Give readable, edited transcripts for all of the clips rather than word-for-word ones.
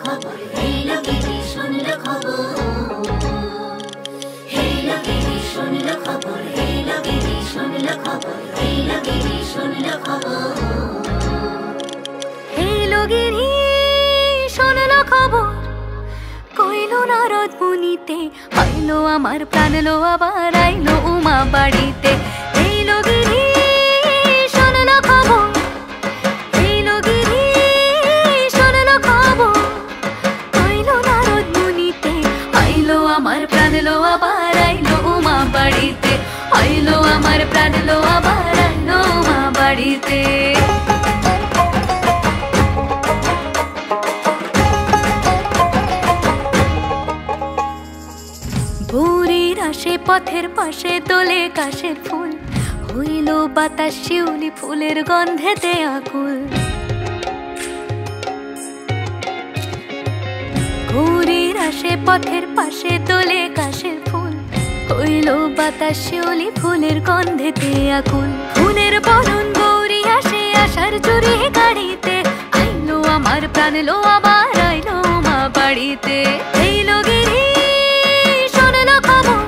খবর, এই লোকেরই শুনলো খবর, এই লোকেরই শুনলো খবর, এই লোকেরই শুনলো খবর, এই লোকেরই শুনলো খবর, এই লোকেরই শুনলো খবর। কইলো নারদ মুনিতে, আইলো আমার প্রাণ লো আবার আইলো উমা বাড়িতে। এই লোকেরই শুনলো খবর, এই লোকেরই শুনলো খবর। কইলো নারদ মুনিতে, আইলো আমার প্রাণ লো আবার আইলো উমা বাড়িতে, আইলো আমার প্রাণ লো আবার আইলো উমা বাড়িতে। ভোরের আসে পথের পাশে তোলে কাশের ফুল, হইল বাতাস শিউলি ফুলের গন্ধেতে আকুল। ভোরের আসে পথের পাশে তোলে কাশের ফুল, হইল বাতাস শিউলি ফুলের গন্ধেতে আকুল। ফুলের বরণ গৌরী আসে আশার চুরি গাড়িতে, আইলো আমার প্রাণ লো আবার আইলো মা বাড়িতে। এই লোকেরই শুনলো খবর,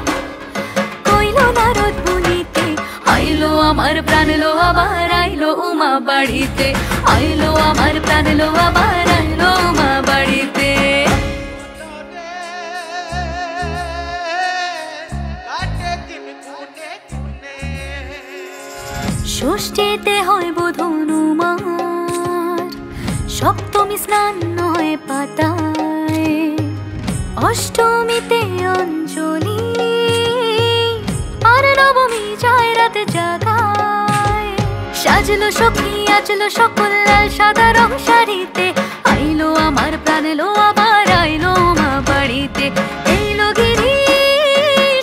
কইলো নারদ মুনিতে, আইলো আমার প্রাণ লো আবার আইলো উমা বাড়িতে, আইলো আমার প্রাণ লো আবার আইলো উমা বাড়িতে। ষষ্ঠীতে হয় বোধ হনুমার, সপ্তমী স্নান হয় পাতায়, অষ্টমীতে অঞ্জলি, আর নবমী যায় রাত জাগায়। সাজলো সখী আজলো সকল লাল সাদা রং শাড়িতে, আইলো আমার প্রাণ লো আবার আইলো মা বাড়িতে। এই লোকেরই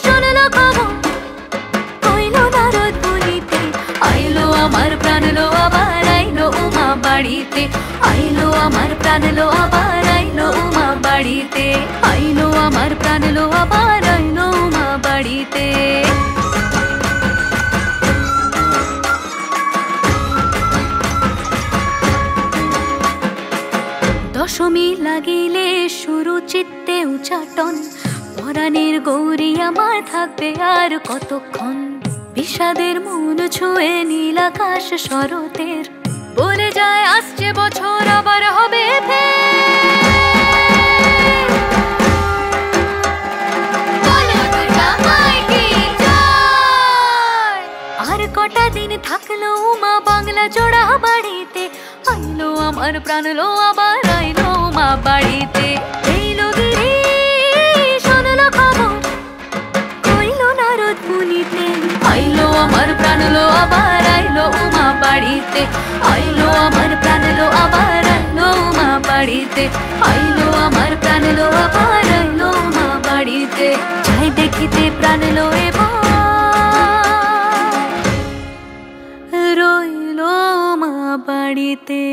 শুনলো খবর, কইলো নারদ মুনিতে, আইলো আমার প্রাণ লো আবার আইলো উমা বাড়িতে, আইলো আমার প্রাণ লো আবার আইলো উমা বাড়িতে, আইলো আমার প্রাণ লো আবার আইলো উমা বাড়িতে। দশমী লাগিলে শুরু চিত্তে উচাটন, পরাণের গৌরী আমার থাকবে আর কতক্ষণ। বিষাদের মন ছুঁয়ে নীল আকাশ শরতের, বলে যায় আসছে বছর আবার হবে আর কটা দিন থাকলো মা বাংলা জোড়া বাড়িতে, আইলো আমার প্রাণ লো আবার আইলো মা বাড়িতে। এই লোকেরই শুনলো খবর, কইলো নারদ মুনিতে, আইলো আমার প্রাণ লো আবার আইলো উমা বাড়িতে, আইলো আমার প্রাণ লো আবার আইলো উমা বাড়িতে, আইলো আমার প্রাণ লো আবার আইলো উমা বাড়িতে। যাই দেখিতে প্রাণ লো এবার রইলো মা বাড়িতে।